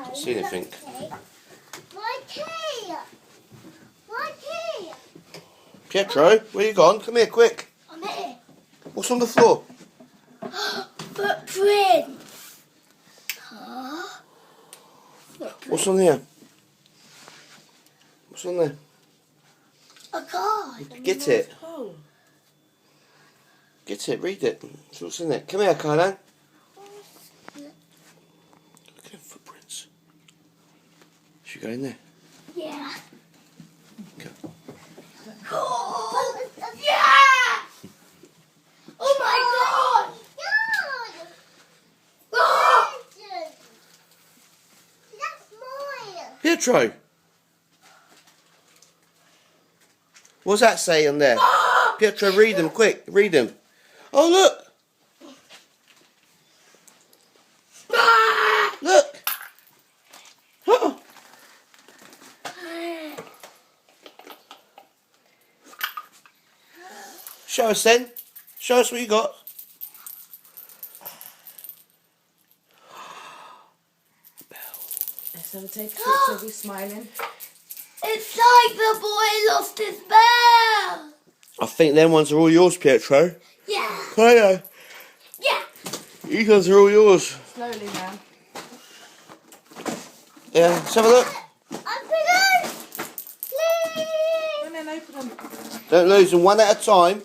Don't see anything. My key. My key. Pietro, where you gone? Come here, quick. I'm here. What's on the floor? Footprint. Huh? What's on here? What's on there? A card. Get it. Get it, read it. See what's in it. Come here, Carla. Look at them footprints. Should we go in there? Yeah. Go. Oh, yeah! Oh my God! Oh! That's mine. Pietro! What's that say on there? Pietro, read them, quick, read them. Oh, look! Look! Oh. Show us then. Show us what you got. Let's have a take a picture of you smiling. It's like the boy lost his bell. I think them ones are all yours, Pietro. Yeah. Hiya. Yeah. These ones are all yours. Slowly now. Yeah, let's have a look. Open it. Please. And then open them. Don't lose them one at a time.